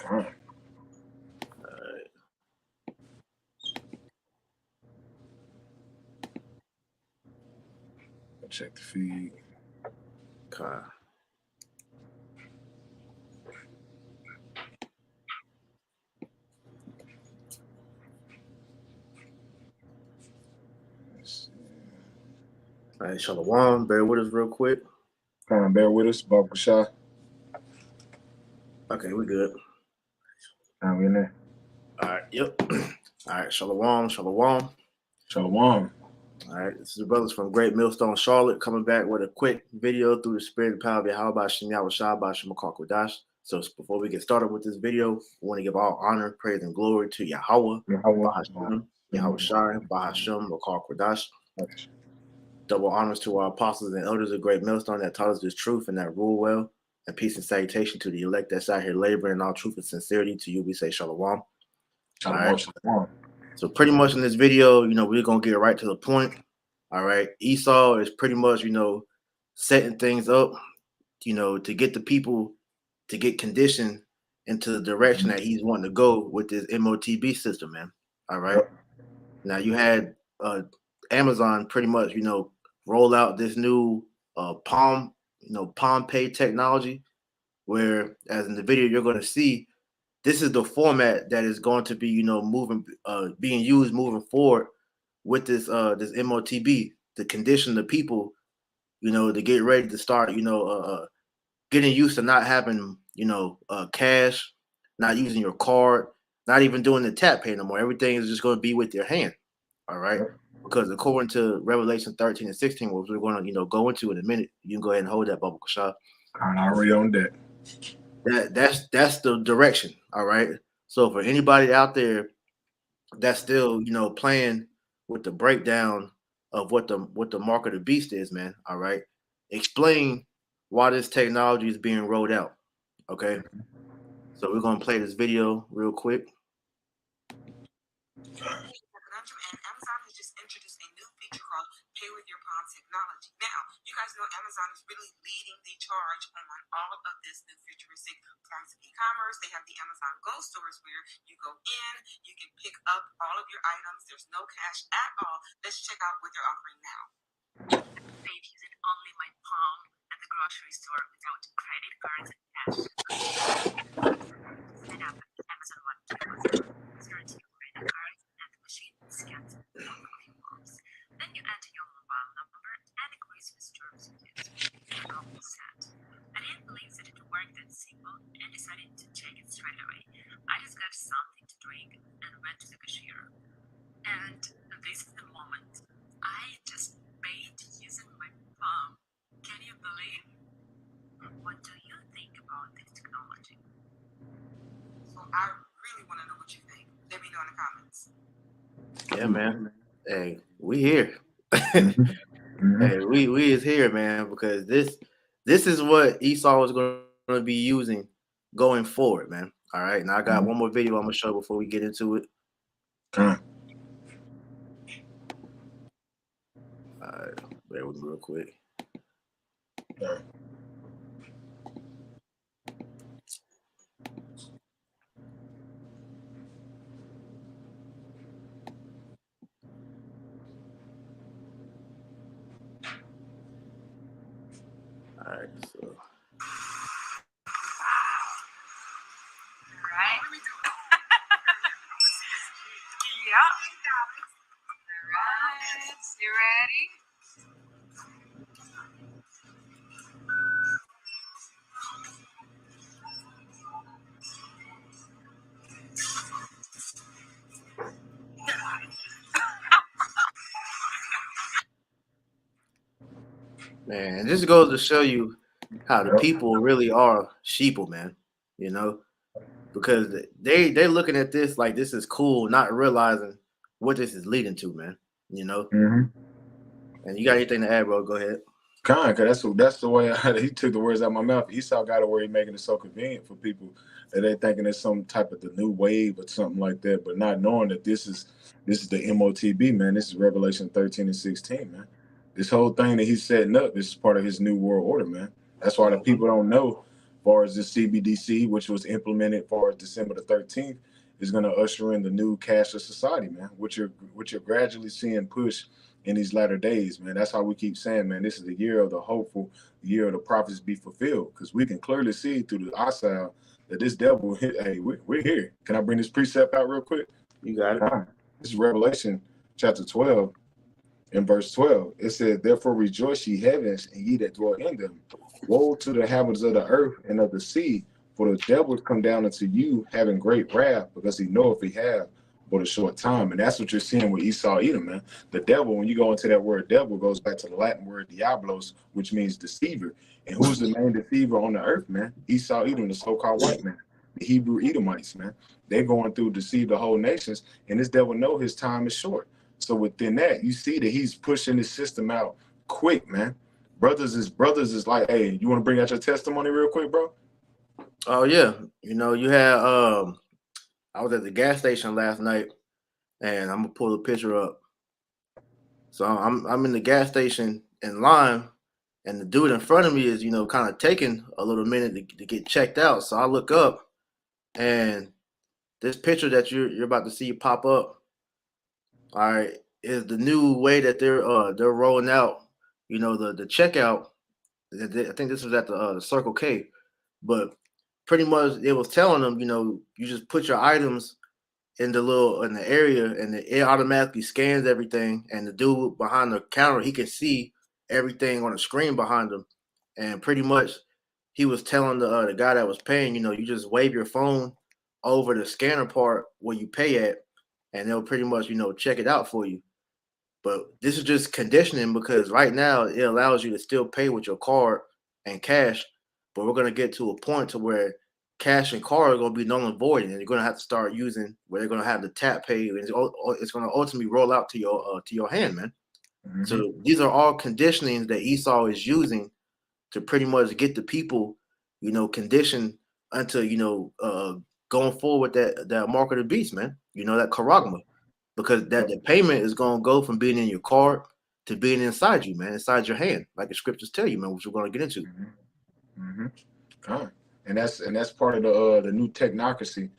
All right. Check the feed. Okay. All right, Shalom, bear with us real quick. Bear with us, Baba Kashah. Okay, we good. We in there. All right, yep. All right, Shalom. Shalom. All right, this is the brothers from Great Millstone, Charlotte, coming back with a quick video through the spirit and power of Yahweh Shem Yahweh Shah B'Shem Kodash. So before we get started with this video, we want to give all honor, praise, and glory to Yahweh, Bahashem, Yahweh Shai, Bahashem, Kodash. Double honors to our apostles and elders of Great Millstone that taught us this truth and that rule well. And peace and salutation to the elect that's out here laboring in all truth and sincerity. To you, we say shalom. Shalom. So pretty much in this video, we're going to get right to the point. All right. Esau is pretty much, setting things up, to get the people to get conditioned into the direction that he's wanting to go with this MOTB system, man. All right. Yep. Now you had Amazon pretty much, roll out this new Palm Pay technology, where as in the video you're going to see, this is the format that is going to be, being used moving forward with this MOTB to condition the people, to get ready to start, getting used to not having, cash, not using your card, not even doing the tap pay no more. Everything is just going to be with your hand. All right. Because according to Revelation 13 and 16, which we're going to, go into in a minute, you can go ahead and hold that, Baba Kashah. I'm already on that. That's the direction. All right. So for anybody out there that's still, playing with the breakdown of what the mark of the beast is, man. All right. Explain why this technology is being rolled out. Okay. So we're going to play this video real quick. Amazon has just introduced a new feature called Pay with Your Palm technology. Now, you guys know Amazon is really leading the charge on all of this new futuristic forms of e-commerce. They have the Amazon Go stores where you go in, you can pick up all of your items. There's no cash at all. Let's check out what they're offering now. Paid using only my palm at the grocery store without credit cards and cash. Sign up at Amazon One guarantee your credit cards and the machine scans all of your palms. Then you enter your mobile number and agrees with terms and conditions. You're all set. I didn't believe that it worked that simple and decided to check it straight away. I just got something to drink and went to the cashier. And this is the moment. I just paid using my palm. Can you believe? What do you think about this technology? So I really want to know what you think. Let me know in the comments. Yeah, man. Hey, we here. Hey, we is here, man, because this is what Esau is going to be using going forward, man. All right. Now I got one more video I'm going to show before we get into it. All right. Bear with me real quick. All right, so. Right. Yeah. All right. You ready? Man, this goes to show you how the people really are sheeple, man. Because they're looking at this like this is cool, not realizing what this is leading to, man. And you got anything to add, bro? Go ahead. Cause that's the way he took the words out of my mouth. Esau got it where he's making it so convenient for people that they're thinking it's some type of the new wave or something like that, but not knowing that this is the MOTB, man. This is Revelation 13 and 16, man. This whole thing that he's setting up, this is part of his new world order, man. That's why the people don't know far as the CBDC, which was implemented far as December the 13th, is going to usher in the new cashless society, man, which you're gradually seeing push in these latter days, man. That's how we keep saying, man, this is the year of the hopeful, the year of the prophets be fulfilled, because we can clearly see through the eyesight that this devil, hey, we're here. Can I bring this precept out real quick? You got it. This is Revelation chapter 12. In verse 12, it says, therefore rejoice ye heavens, and ye that dwell in them. Woe to the inhabitants of the earth and of the sea, for the devil come down unto you, having great wrath, because he knoweth he have but a short time. And that's what you're seeing with Esau Edom, man. The devil, when you go into that word devil, goes back to the Latin word diablos, which means deceiver. And who's the main deceiver on the earth, man? Esau Edom, the so-called white man, the Hebrew Edomites, man. They're going through deceive the whole nations, and this devil know his time is short. So within that, you see that he's pushing his system out quick, man. Brothers is like, hey, you want to bring out your testimony real quick, bro? Oh yeah, you had I was at the gas station last night, and I'm gonna pull the picture up. So I'm in the gas station in line, and the dude in front of me is kind of taking a little minute to get checked out. So I look up, and this picture that you're about to see pop up, all right, is the new way that they're rolling out, the checkout. I think this was at the Circle K, but pretty much it was telling them, you just put your items in the area, and it automatically scans everything. And the dude behind the counter, he can see everything on the screen behind him. And pretty much he was telling the guy that was paying, you just wave your phone over the scanner part where you pay at, and they'll pretty much, check it out for you. But this is just conditioning, because right now it allows you to still pay with your card and cash, but we're going to get to a point to where cash and card are going to be null and void, and you're going to have to start using where they're going to have the tap pay, and it's going to ultimately roll out to your hand, man. Mm-hmm. So these are all conditionings that Esau is using to pretty much get the people, conditioned unto, going forward that mark of the beast, man. That charagma. Because that the payment is going to go from being in your card to being inside you, man, inside your hand, like the scriptures tell you, man, which we're going to get into. Mm-hmm. Mm-hmm. And that's part of the new technocracy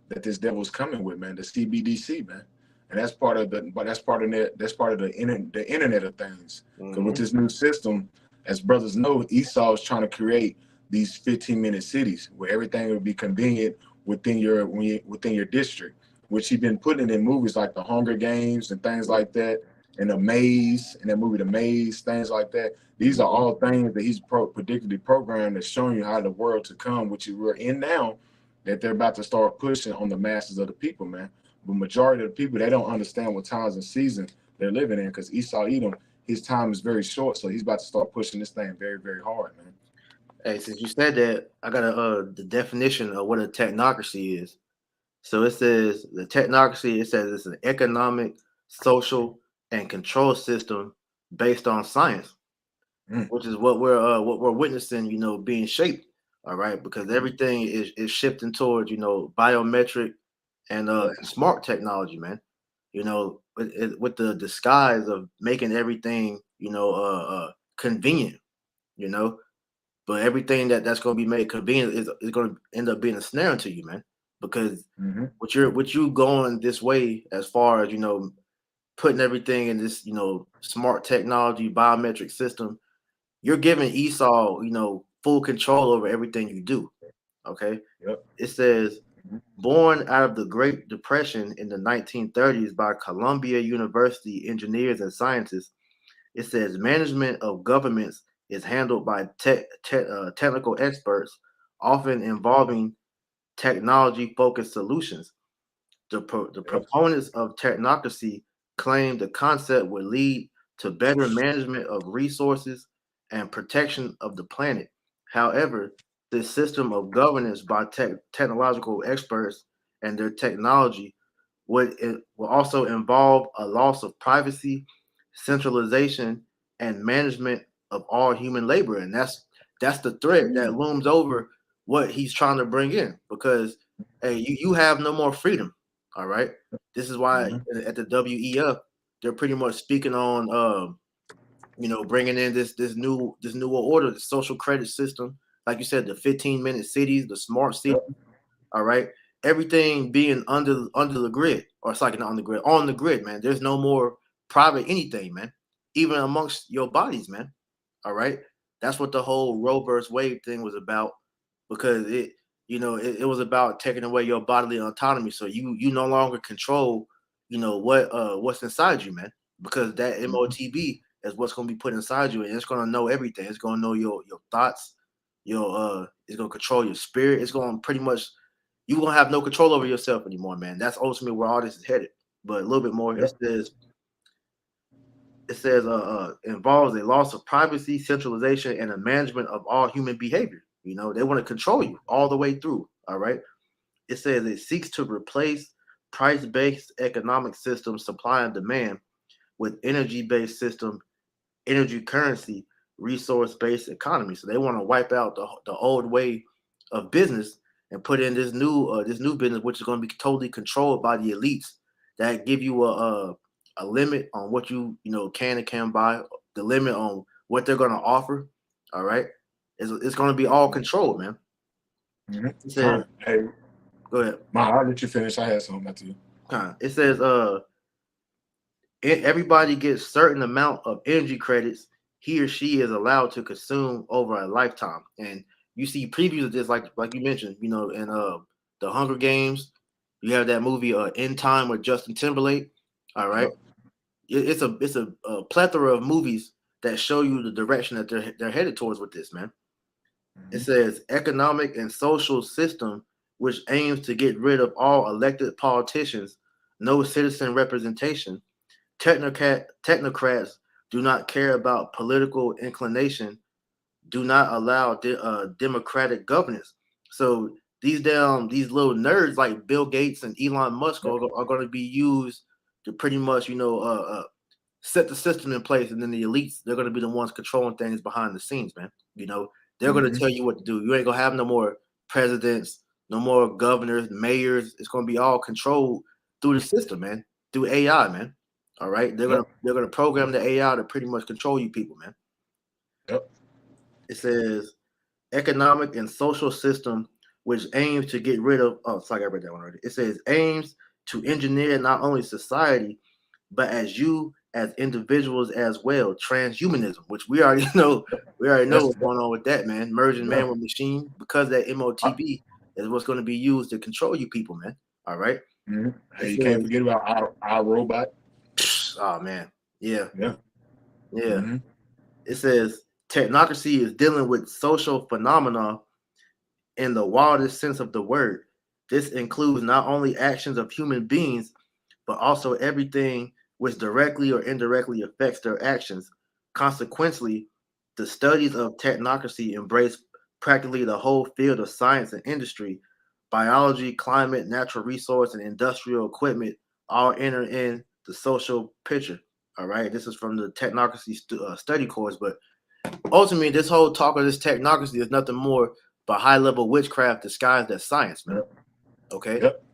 that this devil's coming with, man. The CBDC, man, and that's part of the internet of things. Because with this new system, as brothers know, Esau is trying to create these 15-minute cities where everything will be convenient within your district, which he's been putting in movies like The Hunger Games and things like that, and The Maze, and that movie The Maze, things like that. These are all things that he's predictably programmed that's showing you how the world to come, which we're in now, that they're about to start pushing on the masses of the people, man. But majority of the people, they don't understand what times and seasons they're living in, because Esau Edom, his time is very short, so he's about to start pushing this thing very, very hard, man. Hey, since you said that, I got the definition of what a technocracy is. So it says the technocracy, it says it's an economic, social, and control system based on science, which is what we're witnessing, being shaped. All right, because everything is shifting towards, biometric and smart technology, man. With the disguise of making everything, convenient, but everything that's going to be made convenient is going to end up being a snare to you, man. Because what you going this way, as far as putting everything in this smart technology biometric system, you're giving Esau full control over everything you do. Okay. Yep. It says born out of the Great Depression in the 1930s by Columbia University engineers and scientists, it says management of governments is handled by technical experts, often involving technology-focused solutions. The proponents of technocracy claim the concept would lead to better management of resources and protection of the planet. However, this system of governance by technological experts and their technology will also involve a loss of privacy, centralization, and management of all human labor. And that's the threat that looms over what he's trying to bring in, because hey, you have no more freedom. All right. This is why at the WEF they're pretty much speaking on bringing in this new order, the social credit system, like you said, the 15-minute cities, the smart cities. All right, everything being under the grid, or it's like not on the grid, man. There's no more private anything, man. Even amongst your bodies, man. All right, that's what the whole Roe versus Wade thing was about, because it was about taking away your bodily autonomy, so you no longer control, what's inside you, man, because that MOTB is what's going to be put inside you, and it's going to know everything. It's going to know your thoughts, it's going to control your spirit. It's going to pretty much, you're going to have no control over yourself anymore, man. That's ultimately where all this is headed. But a little bit more, it says involves a loss of privacy, centralization, and a management of all human behavior. They want to control you all the way through. All right. It says it seeks to replace price-based economic system, supply and demand, with energy-based system, energy currency, resource-based economy. So they want to wipe out the old way of business and put in this new business, which is going to be totally controlled by the elites that give you a limit on what you can and can't buy, the limit on what they're going to offer. All right, it's going to be all controlled, man. Mm-hmm. It says, hey, go ahead. I'll let you finish. I had something after you. It says everybody gets certain amount of energy credits he or she is allowed to consume over a lifetime. And you see previews of this, like you mentioned, in the Hunger Games. You have that movie In Time with Justin Timberlake. All right, it's a plethora of movies that show you the direction that they're headed towards with this, man. It says economic and social system which aims to get rid of all elected politicians, no citizen representation. Technocrats do not care about political inclination, do not allow democratic governance. So these little nerds like Bill Gates and Elon Musk are going to be used to pretty much set the system in place, and then the elites, they're going to be the ones controlling things behind the scenes, man. They're going to tell you what to do. You ain't going to have no more presidents, no more governors, mayors. It's going to be all controlled through the system, man, through AI, man. All right, they're gonna program the AI to pretty much control you people, man. Yep. It says economic and social system which aims to get rid of. Oh, sorry, I read that one already. It says aims to engineer not only society, but as individuals as well. Transhumanism, which we already know. We already know what's going on with that, man. Merging man with machine, because that MOTB is what's going to be used to control you people, man. All right. Mm-hmm. Hey, you can't forget about our robot. Oh man, yeah. Mm-hmm. It says technocracy is dealing with social phenomena in the wildest sense of the word. This includes not only actions of human beings, but also everything which directly or indirectly affects their actions. Consequently, the studies of technocracy embrace practically the whole field of science and industry. Biology, climate, natural resource, and industrial equipment all enter in the social picture. All right, this is from the technocracy study course, but ultimately, this whole talk of this technocracy is nothing more but high-level witchcraft disguised as science, man. Okay. Yep.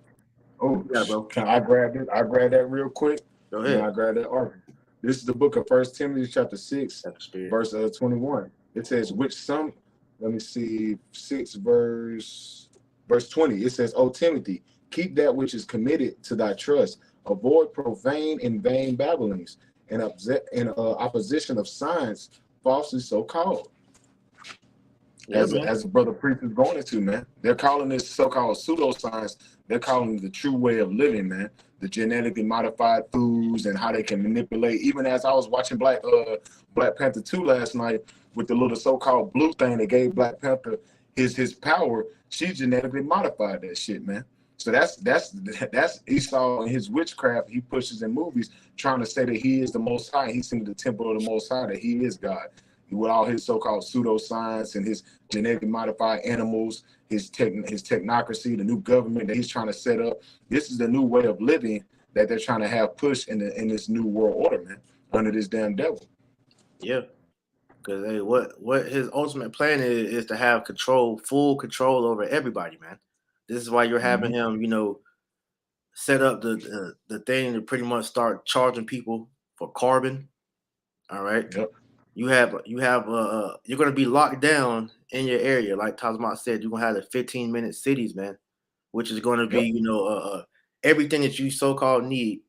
Oh, yeah, bro. Can I grab it? I grab that real quick. Go ahead. I grab that article. This is the book of 1 Timothy chapter 6, verse 21. It says, which some, let me see, 6 verse 20. It says, O Timothy, keep that which is committed to thy trust. Avoid profane and vain babblings and opposition of science, falsely so called. As a brother priest is going into, man. They're calling this so-called pseudoscience. They're calling it the true way of living, man. The genetically modified foods and how they can manipulate. Even as I was watching Black Panther 2 last night with the little so-called blue thing that gave Black Panther his power, she genetically modified that shit, man. So that's Esau and his witchcraft he pushes in movies, trying to say that he is the Most High. He's in the temple of the Most High, that he is God. With all his so-called pseudoscience and his genetically modified animals, his technocracy, the new government that he's trying to set up. This is the new way of living that they're trying to have pushed in this new world order, man, under this damn devil. Yeah, because hey, what his ultimate plan is to have full control over everybody, man. This is why you're having him, set up the thing to pretty much start charging people for carbon. All right. Yep. you're gonna be locked down in your area, like Tazmat said. You're gonna have the 15-minute cities, man, which is gonna be everything that you so-called need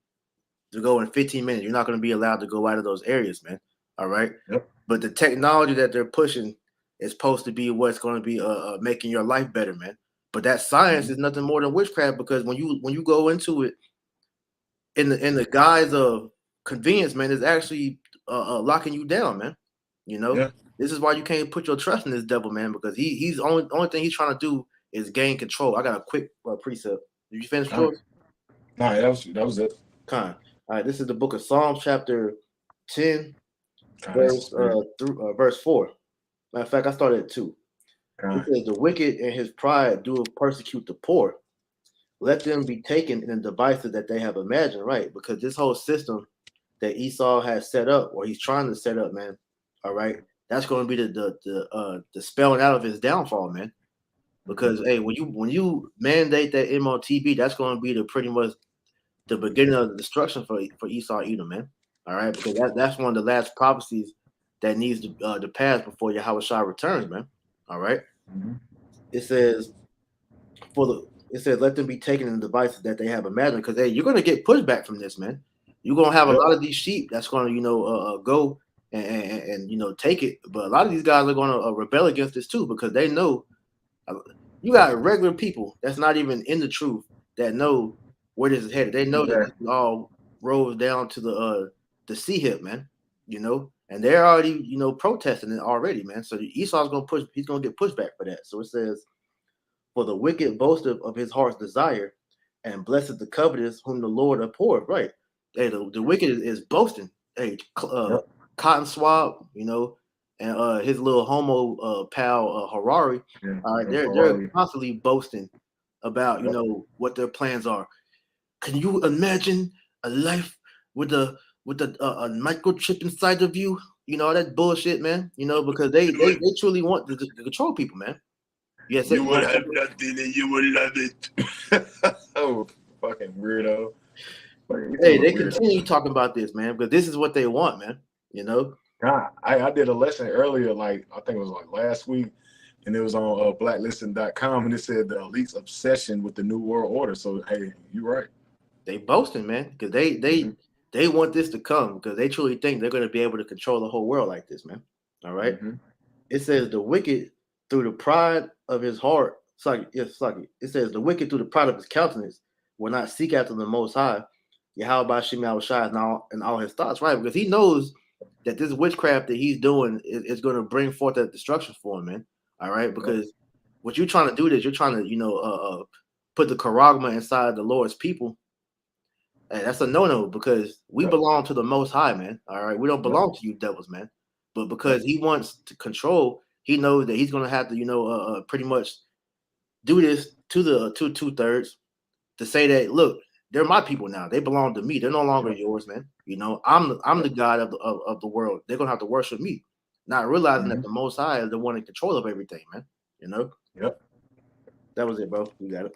to go in 15 minutes. You're not gonna be allowed to go out of those areas, man. All right. Yep. But the technology that they're pushing is supposed to be what's going to be making your life better, man. But that science is nothing more than witchcraft, because when you go into it in the guise of convenience, man, it's actually locking you down, man. This is why you can't put your trust in this devil, man, because he's only thing he's trying to do is gain control. I got a quick precept. Did you finish, George? No, that was it. All right, this is the book of Psalms, chapter 10, verse 4. Matter of fact, I started at 2. It says, the wicked in his pride do persecute the poor. Let them be taken in the devices that they have imagined, right? Because this whole system that Esau has set up, or he's trying to set up, man, all right, that's going to be the spelling out of his downfall, man. Because hey, when you mandate that MOTB, that's going to be pretty much the beginning of the destruction for Esau Edom, man. All right, because that's one of the last prophecies that needs to pass before Yahushua returns, man. All right. It says let them be taken in the devices that they have imagined, because hey, you're gonna get pushback from this, man. You're gonna have a lot of these sheep that's gonna go and take it, but a lot of these guys are gonna rebel against this too, because they know you got regular people that's not even in the truth that know where this is headed. They know that this all rolls down to the sea hip, man. And they're already protesting it already, man. So Esau's he's gonna get pushback for that. So it says, for the wicked boast of his heart's desire, and blessed the covetous whom the Lord abhorred. Right. Hey, the wicked is boasting. Hey, Cotton Swab, and his little homo pal Harari. They're constantly boasting about what their plans are. Can you imagine a life with a microchip inside of you? All that bullshit, man. Because they truly want to control people, man. Yes, you will have nothing and you will love it. Oh, fucking weirdo. Hey, they continue talking about this, man, because this is what they want, man. God, I did a lesson earlier, like I think it was like last week, and it was on blacklisting.com, and it said the elite's obsession with the New World Order. So hey, you're right. They boasting, man, because they want this to come, because they truly think they're going to be able to control the whole world like this, man. All right. It says the wicked through the pride of his heart, it says the wicked through the pride of his countenance will not seek after the Most High, Yahweh Shem Yahushua now in all his thoughts, right? Because he knows that this witchcraft that he's doing is going to bring forth that destruction for him, man. All right, because what you're trying to do is you're trying to put the charagma inside the Lord's people. And that's a no-no, because we belong to the Most High, man. All right, we don't belong to you devils, man. But because he wants to control, he knows that he's going to have to pretty much do this to the two-thirds to say that, look, they're my people now. They belong to me. They're no longer yours, man. I'm the God of the world. They're gonna have to worship me, not realizing that the Most High is the one in control of everything, man. Yep. That was it, bro. You got it.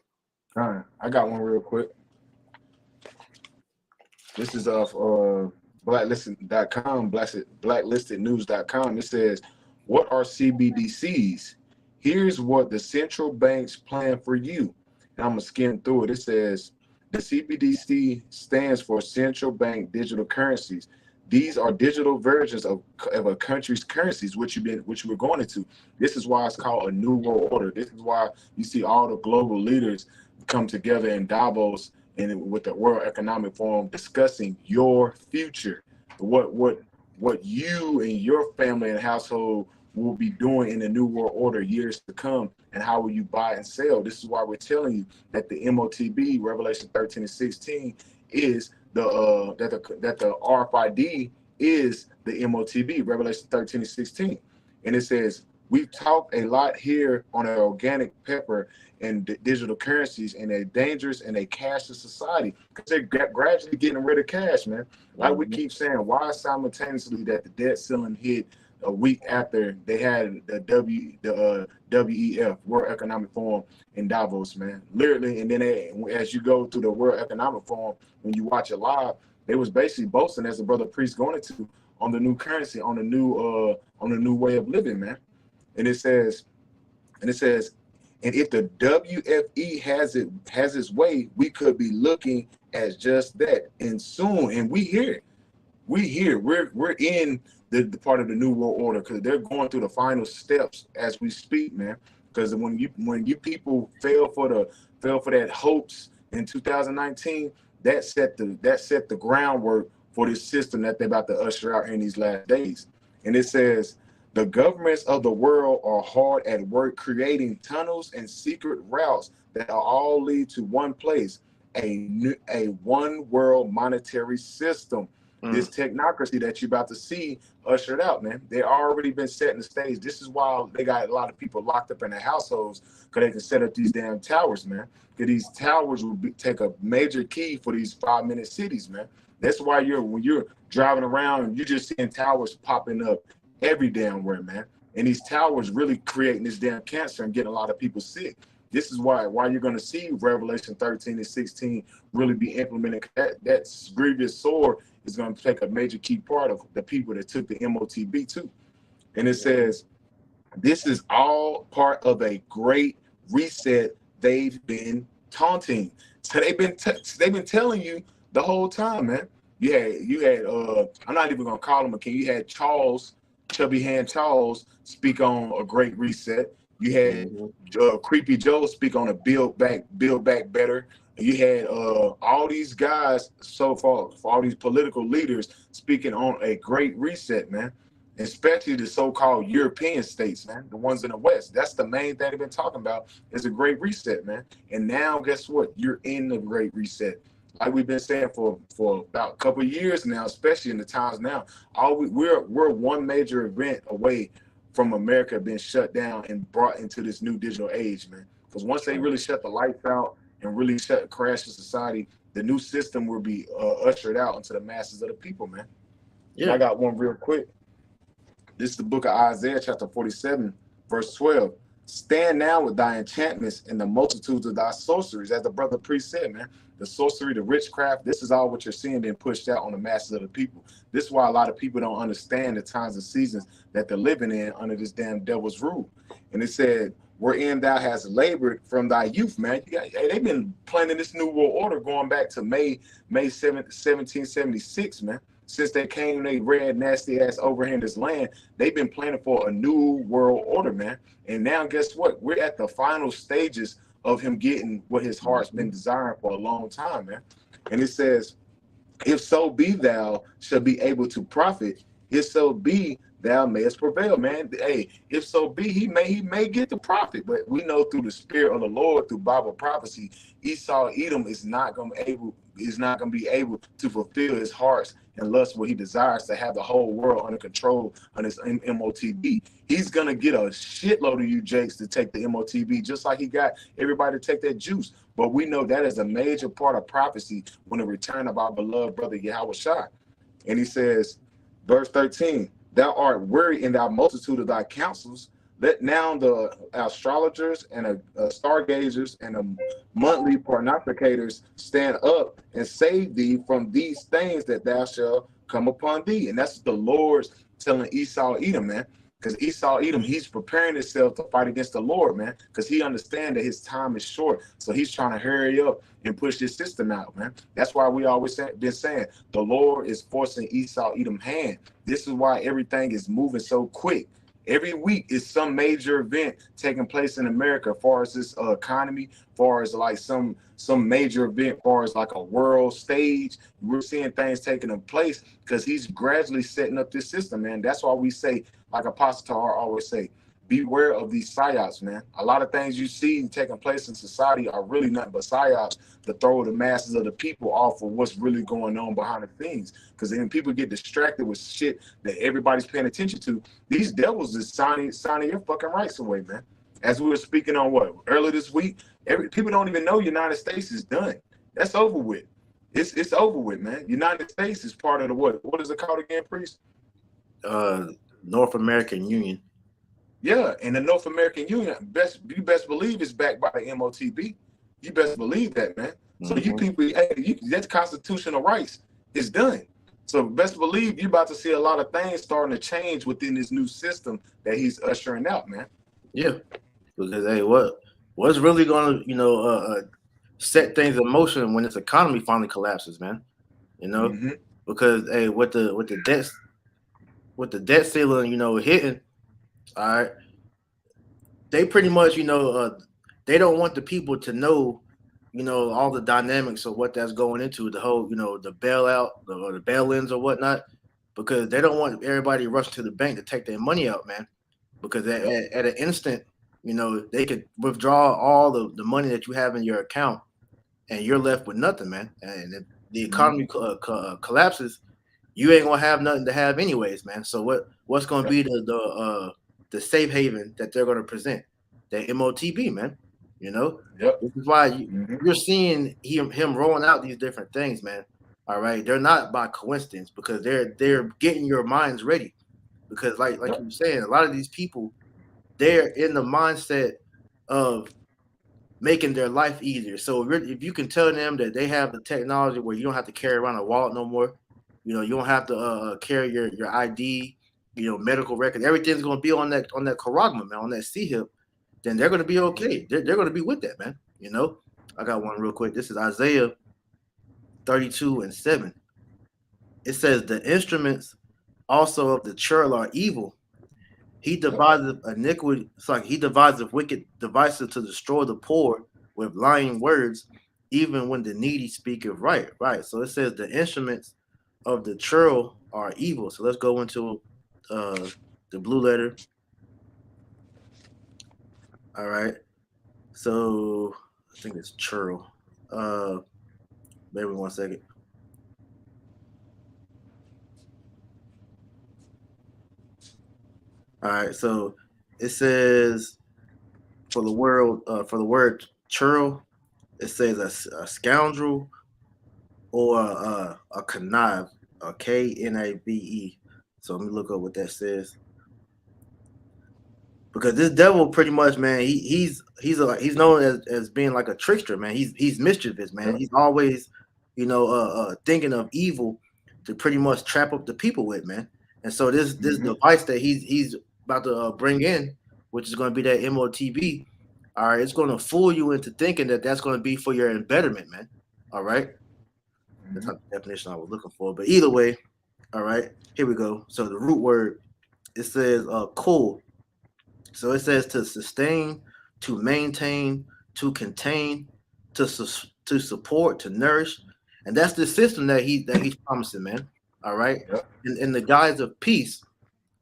All right, I got one real quick. This is off blacklisted.com, blacklistednews.com. It says, what are CBDCs? Here's what the central banks plan for you. And I'm gonna skim through it. It says, the CBDC stands for central bank digital currencies. These are digital versions of a country's currencies, which we're going into. This is why it's called a new world order. This is why you see all the global leaders come together in Davos and with the World Economic Forum discussing your future, what you and your family and household will be doing in the new world order years to come, and how will you buy and sell. This is why we're telling you that the MOTB, Revelation 13 and 16, is that the RFID is the MOTB, Revelation 13 and 16. And it says, we've talked a lot here on an organic pepper and digital currencies and a dangerous and a cashless society, because they're gradually getting rid of cash, man. Like we keep saying, why simultaneously that the debt ceiling hit a week after they had the WEF, World Economic Forum in Davos, man. Literally, and then as you go through the World Economic Forum, when you watch it live, they was basically boasting, as the brother Priest going into, the new currency, on the new way of living, man. And it says, and if the WFE has its way, we could be looking at just that. And soon, and we're in the part of the new world order, because they're going through the final steps as we speak, man. Because when you people fell for that hoax in 2019, that set the groundwork for this system that they're about to usher out in these last days. And it says, the governments of the world are hard at work creating tunnels and secret routes that all lead to one place, a one world monetary system. This technocracy that you're about to see ushered out, man. They already been setting the stage. This is why they got a lot of people locked up in their households, because they can set up these damn towers, man. Because these towers will take a major key for these 5-minute cities, man. That's why when you're driving around, you're just seeing towers popping up every damn where, man. And these towers really creating this damn cancer and getting a lot of people sick. This is why you're going to see Revelation 13 and 16 really be implemented. That grievous sword is going to take a major key part of the people that took the MOTB too. And it says, this is all part of a great reset they've been taunting. So they've been telling you the whole time, man. You had I'm not even gonna call him a king. You had Chubby Hand Charles speak on a great reset. You had Creepy Joe speak on a build back better. You had all these guys so far, for all these political leaders speaking on a great reset, man. Especially the so-called European states, man, the ones in the West. That's the main thing they've been talking about, is a great reset, man. And now, guess what? You're in the great reset. Like we've been saying for about a couple of years now, especially in the times now. We're one major event away from America being shut down and brought into this new digital age, man. Because once they really shut the lights out and really crash the society, the new system will be ushered out into the masses of the people, man. Yeah. And I got one real quick. This is the book of Isaiah, chapter 47, verse 12. Stand now with thy enchantments and the multitudes of thy sorceries. As the brother priest said, man, the sorcery, the witchcraft, this is all what you're seeing being pushed out on the masses of the people. This is why a lot of people don't understand the times and seasons that they're living in under this damn devil's rule. And it said, wherein thou hast labored from thy youth, man. They've been planning this new world order going back to May 7th, 1776, man. Since they came, they red, nasty ass over here in this land, they've been planning for a new world order, man. And now, guess what? We're at the final stages of him getting what his heart's been desiring for a long time, man. And it says, if so be thou shall be able to profit, if so be thou mayest prevail, man. Hey, if so be, he may get the profit, but we know through the spirit of the Lord, through Bible prophecy, Esau Edom is not gonna be able to fulfill his heart's and lust what he desires, to have the whole world under control on his MOTB. He's gonna get a shitload of you jakes to take the MOTB, just like he got everybody to take that juice. But we know that is a major part of prophecy when the return of our beloved brother Yahushua. And he says, verse 13, thou art weary in thy multitude of thy counsels. Let now the astrologers and stargazers and the monthly prognosticators stand up and save thee from these things that thou shalt come upon thee. And that's the Lord's telling Esau Edom, man. Because Esau Edom, he's preparing himself to fight against the Lord, man. Because he understands that his time is short. So he's trying to hurry up and push this system out, man. That's why we always been saying the Lord is forcing Esau Edom's hand. This is why everything is moving so quick. Every week is some major event taking place in America, as far as this economy, as far as like some major event, as far as like a world stage. We're seeing things taking place because he's gradually setting up this system, man. That's why we say, like Apostle Tahar always say, beware of these psyops, man. A lot of things you see taking place in society are really nothing but psyops to throw the masses of the people off of what's really going on behind the scenes. Because then people get distracted with shit that everybody's paying attention to. These devils is signing your fucking rights away, man. As we were speaking on earlier this week, people don't even know United States is done. That's over with. It's over with, man. United States is part of the what? What is it called again, priest? North American Union. Yeah, and the North American Union, you best believe is backed by the MOTB. You best believe that, man. So you people, that's constitutional rights is done. So best believe you about to see a lot of things starting to change within this new system that he's ushering out, man. Yeah, because hey, what's really gonna set things in motion when this economy finally collapses, man? You know, Mm-hmm. because hey, with the debt ceiling, hitting, all right, they pretty much, they don't want the people to know, all the dynamics of what that's going into, the whole, the bailout or the bail-ins or whatnot, because they don't want everybody rush to the bank to take their money out, man. Because at an instant, they could withdraw all the money that you have in your account, and you're left with nothing, man. And if the economy collapses, you ain't gonna have nothing to have anyways, man. So what's gonna be the safe haven that they're gonna present? The MOTB, man. Yep. This is why you're seeing him rolling out these different things, man. All right, they're not by coincidence, because they're getting your minds ready. Because like you were saying, a lot of these people, they're in the mindset of making their life easier. So if you can tell them that they have the technology where you don't have to carry around a wallet no more, you don't have to carry your ID, medical records, everything's going to be on that charagma, man, on that C-hip, then they're going to be okay. They're going to be with that, man. I got one real quick. This is Isaiah 32:7. It says, the instruments also of the churl are evil. He deviseth iniquity. It's like he deviseth wicked devices to destroy the poor with lying words, even when the needy speaketh right. Right. So it says the instruments of the churl are evil. So let's go into the blue letter. All right. So I think it's churl. Maybe 1 second. All right, so it says for the word churl, it says a scoundrel or a connive, a Knabe. So let me look up what that says. Because this devil, pretty much, man, he's known as being like a trickster, man. He's mischievous, man. He's always, thinking of evil to pretty much trap up the people with, man. And so this device that he's about to bring in, which is going to be that MOTB, all right, it's going to fool you into thinking that that's going to be for your embetterment, man. All right, that's not the definition I was looking for, but either way, all right, here we go. So the root word, it says cool. So it says to sustain, to maintain, to contain, to support, to nourish, and that's the system that he's promising, man. All right, in the guise of peace.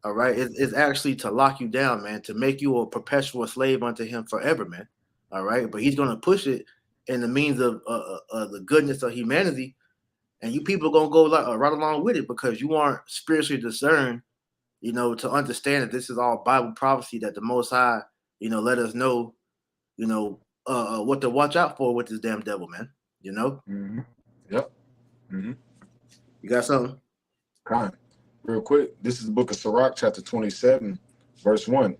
All right, it's actually to lock you down, man, to make you a perpetual slave unto him forever, man. All right, but he's gonna push it in the means of the goodness of humanity, and you people are gonna go right along with it because you aren't spiritually discerned, to understand that this is all Bible prophecy that the Most High, let us know, what to watch out for with this damn devil, man. Yep. You got something? Kind. Real quick, this is the book of Sirach, chapter 27, verse 1.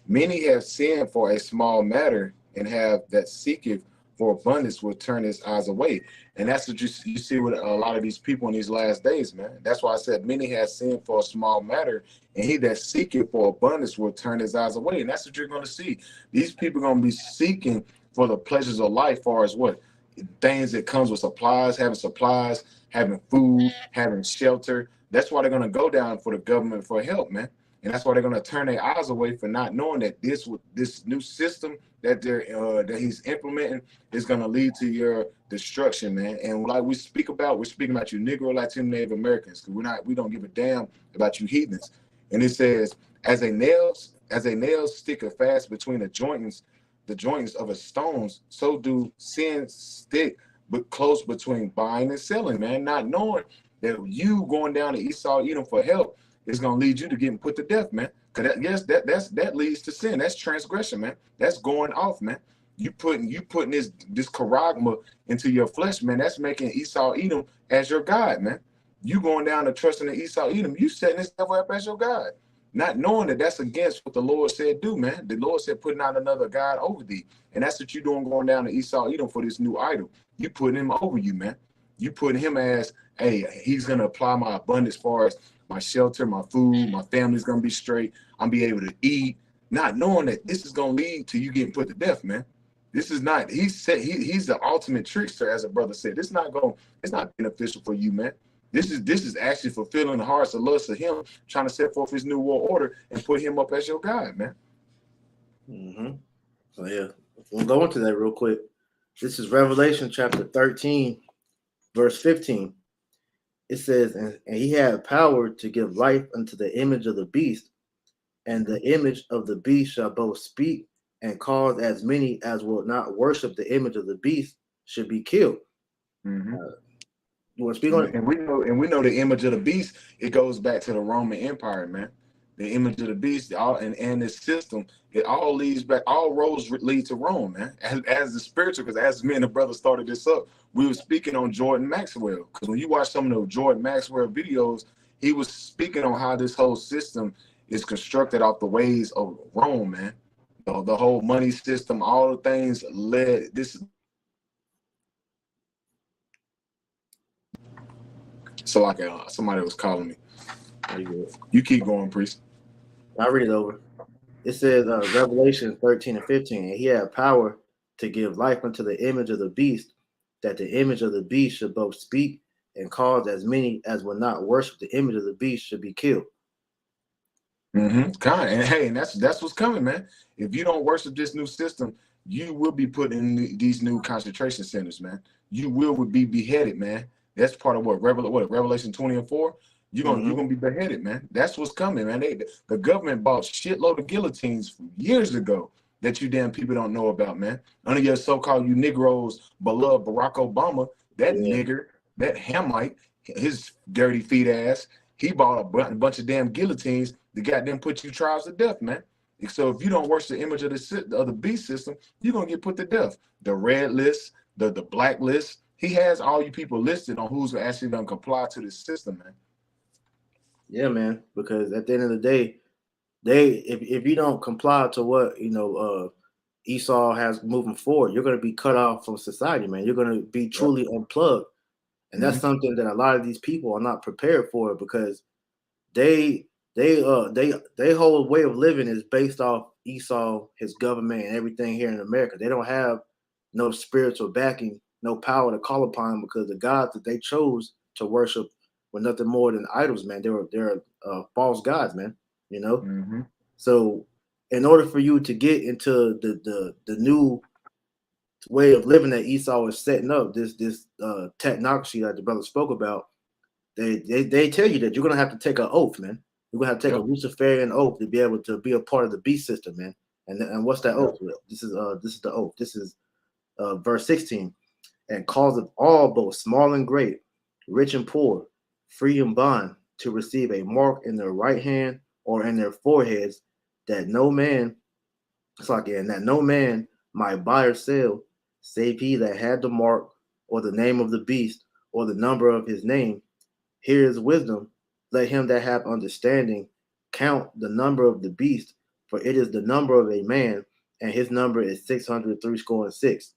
Many have sinned for a small matter, and have that seeketh for abundance will turn his eyes away. And that's what you see with a lot of these people in these last days, man. That's why I said many have sinned for a small matter, and he that seeketh for abundance will turn his eyes away. And that's what you're going to see. These people are going to be seeking for the pleasures of life, far as what? Things that comes with supplies, having food, having shelter. That's why they're going to go down for the government for help, man. And that's why they're going to turn their eyes away for not knowing that this new system that that he's implementing is going to lead to your destruction, man. And like we're speaking about you Negro, Latino, Native Americans, because we don't give a damn about you heathens. And it says, as a nail sticketh fast between the jointings of a stones, so do sins stick but close between buying and selling, man. Not knowing that you going down to Esau Edom for help is gonna lead you to getting put to death, man. Cause that leads to sin. That's transgression, man. That's going off, man. You putting this charagma into your flesh, man. That's making Esau Edom as your God, man. You going down to trusting in Esau Edom. You setting this devil up as your God, not knowing that that's against what the Lord said do, man. The Lord said putting out another God over thee, and that's what you doing going down to Esau Edom for this new idol. You putting him over you, man. You put him as, hey, he's gonna apply my abundance as far as my shelter, my food, my family's gonna be straight. I'm be able to eat, not knowing that this is gonna lead to you getting put to death, man. This is not. He's the ultimate trickster, as a brother said. It's not beneficial for you, man. This is actually fulfilling the hearts and lusts of him, trying to set forth his new world order and put him up as your God, man. Mm-hmm. So yeah, we'll go into that real quick. This is Revelation chapter 13, verse 15. It says, and he had power to give life unto the image of the beast, and the image of the beast shall both speak and cause as many as will not worship the image of the beast should be killed. Mm-hmm. You want to speak on it? And we know the image of the beast. It goes back to the Roman Empire, man. The image of the beast, and this system, it all leads back. All roads lead to Rome, man. As the spiritual, because as me and the brother started this up, we were speaking on Jordan Maxwell. Because when you watch some of the Jordan Maxwell videos, he was speaking on how this whole system is constructed off the ways of Rome, man. The whole money system, all the things led this. So like somebody was calling me. You keep going, priest. I'll read it over. It says Revelation 13 and 15, and he had power to give life unto the image of the beast, that the image of the beast should both speak and cause as many as will not worship the image of the beast should be killed. Mm-hmm. And hey, and that's what's coming, man. If you don't worship this new system, you will be put in these new concentration centers, man. You will be beheaded, man. That's part of what Revelation 20 and 4. You're gonna be beheaded, man. That's what's coming, man. The government bought shitload of guillotines years ago that you damn people don't know about, man. Under your so-called you Negroes beloved Barack Obama, that nigger, that Hamite, his dirty feet ass, he bought a bunch of damn guillotines that goddamn put you trials to death, man. So if you don't worship the image of the beast system, you're gonna get put to death. The red list, the black list, he has all you people listed on who's actually gonna comply to this system, man. Yeah, man. Because at the end of the day, if you don't comply to what Esau has moving forward, you're gonna be cut off from society, man. You're gonna be truly unplugged, and that's something that a lot of these people are not prepared for because they whole way of living is based off Esau, his government, and everything here in America. They don't have no spiritual backing, no power to call upon because the gods that they chose to worship were nothing more than idols, man. They're false gods, man. You know. Mm-hmm. So, in order for you to get into the new way of living that Esau is setting up, this technocracy that the brother spoke about, they tell you that you're gonna have to take an oath, man. You're gonna have to take a Luciferian oath to be able to be a part of the beast system, man. And what's that oath? This is the oath. This is verse 16. And causeth all, both small and great, rich and poor, free and bond, to receive a mark in their right hand or in their foreheads, that no man might buy or sell, save he that had the mark, or the name of the beast, or the number of his name. Here is wisdom. Let him that have understanding count the number of the beast, for it is the number of a man, and his number is 666.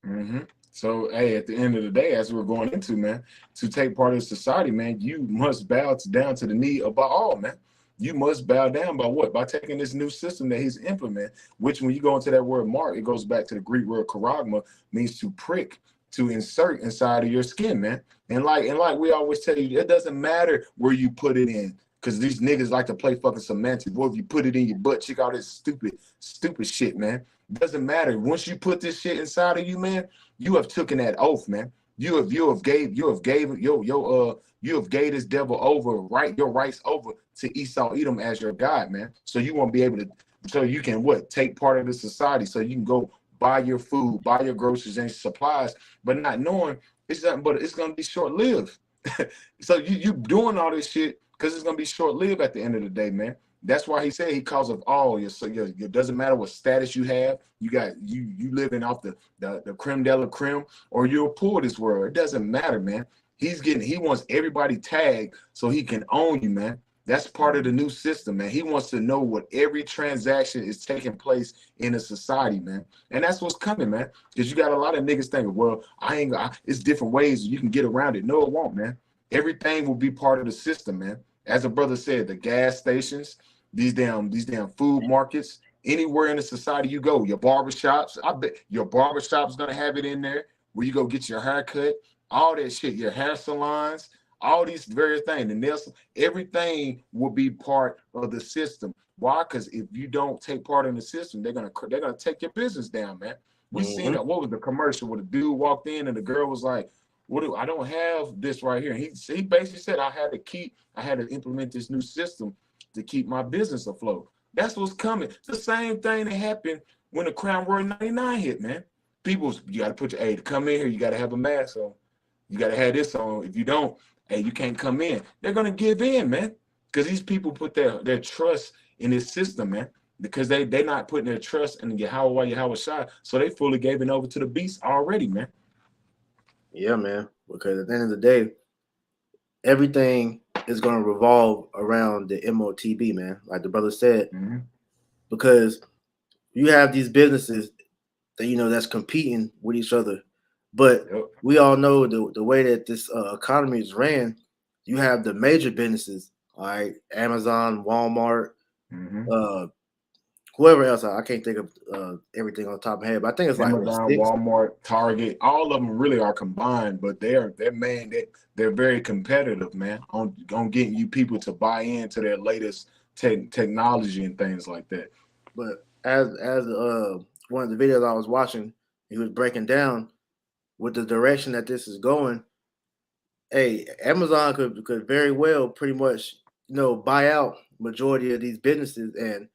Mm-hmm. So, hey, at the end of the day, as we're going into, man, to take part in society, man, you must bow down to the knee of Baal, man. You must bow down by what? By taking this new system that he's implementing, which when you go into that word mark, it goes back to the Greek word charagma, means to prick, to insert inside of your skin, man. And like we always tell you, it doesn't matter where you put it in, because these niggas like to play fucking semantics. Boy, if you put it in your butt, check out this stupid shit, man. It doesn't matter. Once you put this shit inside of you, man, you have taken that oath, man. You have gave this devil over, your rights over to Esau Edom as your God, man. So you won't be able to, so you can take part of the society, so you can go buy your food, buy your groceries and supplies, but not knowing it's nothing but it's gonna be short-lived. So you doing all this shit because it's gonna be short-lived at the end of the day, man. That's why he said he calls of all. It doesn't matter what status you have. You living off the creme de la creme, or you're poor this world. It doesn't matter, man. He wants everybody tagged so he can own you, man. That's part of the new system, man. He wants to know what every transaction is taking place in a society, man. And that's what's coming, man. Because you got a lot of niggas thinking, well, it's different ways you can get around it. No, it won't, man. Everything will be part of the system, man. As a brother said, the gas stations, these damn food markets, anywhere in the society you go, your barbershops, I bet your barbershop's gonna have it in there where you go get your hair cut, all that shit, your hair salons, all these various things, and everything will be part of the system. Why? Because if you don't take part in the system, they're gonna take your business down, man. We seen that. What was the commercial where the dude walked in and the girl was like, I don't have this right here. And he basically said I had to implement this new system to keep my business afloat. That's what's coming. It's the same thing that happened when the Crown Royal 99 hit, man. People, you got to put to come in here, you got to have a mask on. You got to have this on. If you don't, you can't come in. They're going to give in, man, because these people put their trust in this system, man, because they're not putting their trust in Yahweh Shai, so they fully gave it over to the beast already, man. Yeah, man, because at the end of the day, everything is going to revolve around the MOTB, man, like the brother said, because you have these businesses that, that's competing with each other. But we all know the way that this economy is ran, you have the major businesses, all right, Amazon, Walmart, whoever else. I can't think of everything on the top of my head, but I think it's like Amazon, Walmart, Target. All of them really are combined, but they're very competitive, man, on getting you people to buy into their latest technology and things like that. But as one of the videos I was watching, he was breaking down with the direction that this is going. Hey, Amazon could very well pretty much buy out majority of these businesses, and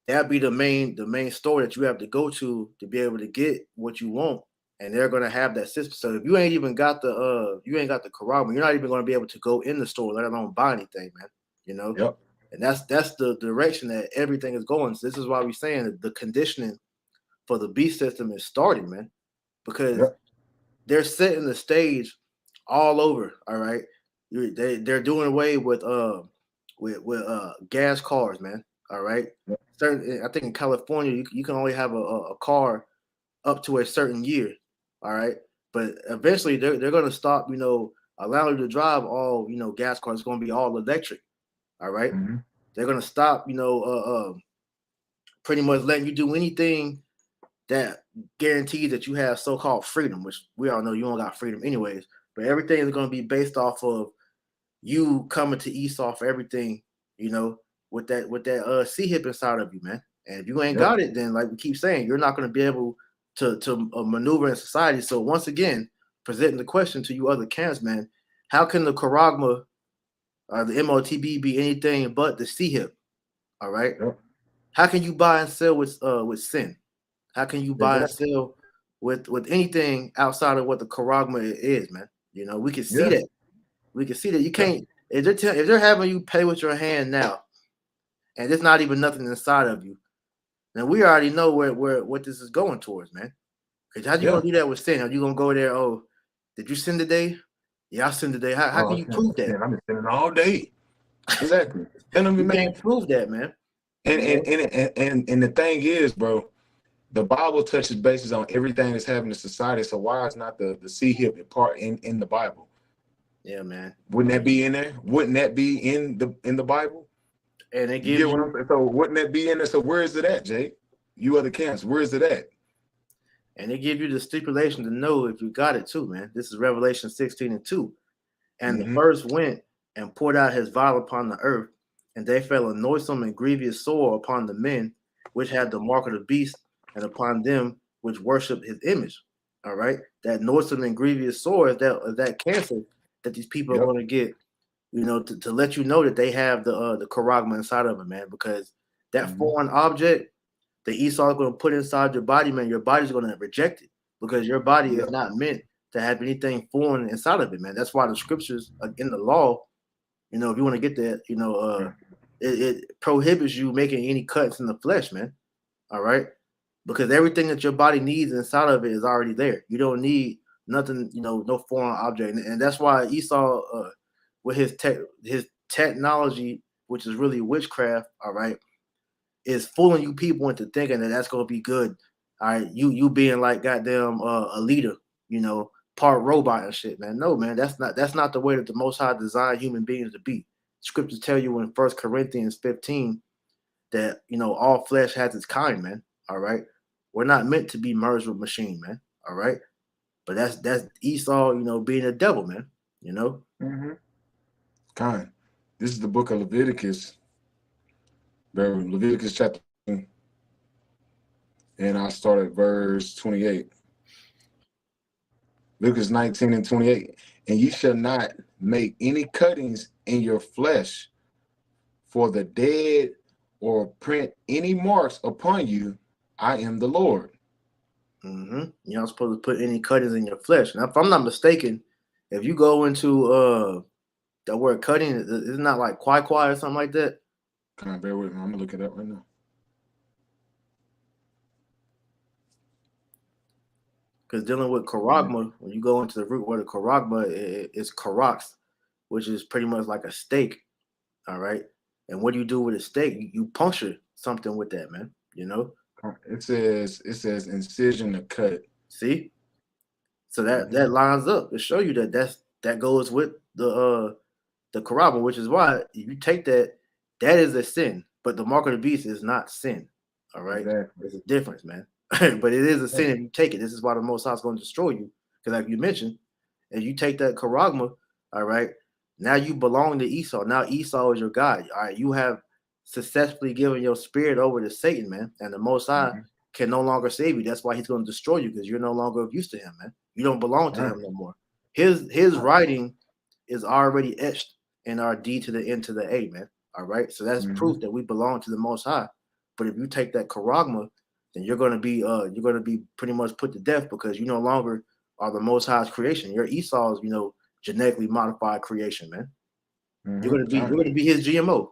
that'd be the main store that you have to go to be able to get what you want, and they're gonna have that system. So if you ain't even got the Karama, you're not even gonna be able to go in the store, let alone buy anything, man. Yep. And that's the direction that everything is going. So this is why we're saying that the conditioning for the beast system is starting, man, because they're setting the stage all over. All right, they're doing away with gas cars, man. All right, I think in California you can only have a car up to a certain year. All right, but eventually they're going to stop, allowing you to drive all gas cars. It's going to be all electric. All right, they're going to stop, pretty much letting you do anything that guarantees that you have so-called freedom, which we all know you don't got freedom anyways. But everything is going to be based off of you coming to Esau for everything, with that C-hip inside of you, man. And if you ain't got it, then like we keep saying, you're not going to be able to maneuver in society. So once again, presenting the question to you other camps, man, how can the Charagma or the MOTB be anything but the C-hip? All right. How can you buy and sell with sin? How can you buy and sell with anything outside of what the Charagma is, man? We can see that. We can see that you can't. If they're having you pay with your hand now, and there's not even nothing inside of you, then we already know what this is going towards, man. Because how you gonna do that with sin? Are you gonna go there? Oh, did you sin today? Yeah, I sinned today. How can you prove that? I've been sinning all day. Exactly. You can't prove that, man. And the thing is, bro, the Bible touches bases on everything that's happening in society. So why is not the C-hip part in the Bible? Yeah, man. Wouldn't that be in there? Wouldn't that be in the Bible? And they give you. So wouldn't that be in there? So where is it at, Jake? You other camps, where is it at? And they give you the stipulation to know if you got it too, man. This is Revelation 16:2. And the first went and poured out his vial upon the earth, and they fell a noisome and grievous sore upon the men which had the mark of the beast, and upon them which worship his image. All right, that noisome and grievous sore is that cancer that these people are going to get, to let you know that they have the Charagma inside of them, man. Because that foreign object, the Esau is going to put inside your body, man. Your body's going to reject it because your body is not meant to have anything foreign inside of it, man. That's why the scriptures in the law, if you want to get that, it prohibits you making any cuts in the flesh, man. All right, because everything that your body needs inside of it is already there. You don't need nothing, no foreign object, and that's why Esau, with his technology which is really witchcraft, all right, is fooling you people into thinking that that's going to be good. All right, you being like goddamn a leader, you know, part robot and shit, man. No, man, that's not the way that the Most High designed human beings to be. Scriptures tell you in 1 Corinthians 15 that, you know, all flesh has its kind, man. All right, we're not meant to be merged with machine, man. All right, but that's Esau, you know, being a devil, man. You know. Mm-hmm. Kind. This is the book of Leviticus. Leviticus chapter 2, and I start at verse 28. Leviticus 19 and 28. And ye shall not make any cuttings in your flesh for the dead, or print any marks upon you. I am the Lord. You're not supposed to put any cuttings in your flesh. Now, if I'm not mistaken, if you go into the word cutting, it's not like kwai or something like that. Kind of bear with me. I'm gonna look it up right now. Because dealing with karagma, when you go into the root word of karagma, it's karax, which is pretty much like a stake. All right. And what do you do with a stake? You puncture something with that, man. You know? It says incision to cut. See? So that lines up to show you that goes with the karagma, which is why if you take that is a sin. But the mark of the beast is not sin. All right. Exactly. There's a difference, man. But it is a sin if you take it. This is why the Most High is going to destroy you. Because like you mentioned, if you take that karagma, all right, now you belong to Esau. Now Esau is your God. All right, you have successfully given your spirit over to Satan, man. And the Most High can no longer save you. That's why he's going to destroy you, because you're no longer of use to him, man. You don't belong to him no more. His writing is already etched in our D to the N to the A, man. All right. So that's proof that we belong to the Most High. But if you take that karagma, then you're gonna be pretty much put to death, because you no longer are the Most High's creation. You're Esau's, you know, genetically modified creation, man. You're gonna be his GMO.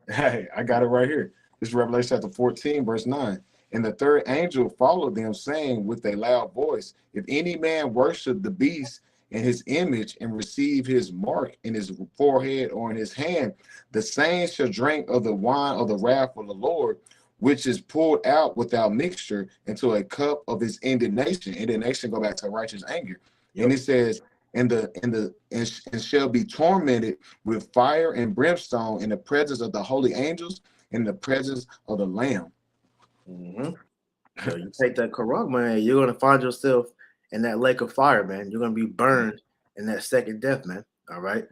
Hey, I got it right here. This is Revelation chapter 14, verse 9. And the third angel followed them, saying with a loud voice, if any man worship the beast in his image and receive his mark in his forehead or in his hand, the same shall drink of the wine of the wrath of the Lord, which is poured out without mixture into a cup of his indignation. Indignation go back to righteous anger. Yep. And it says, and shall be tormented with fire and brimstone in the presence of the holy angels, in the presence of the Lamb. So you take that karagma, man, you're gonna find yourself in that lake of fire, man. You're gonna be burned in that second death, man. All right,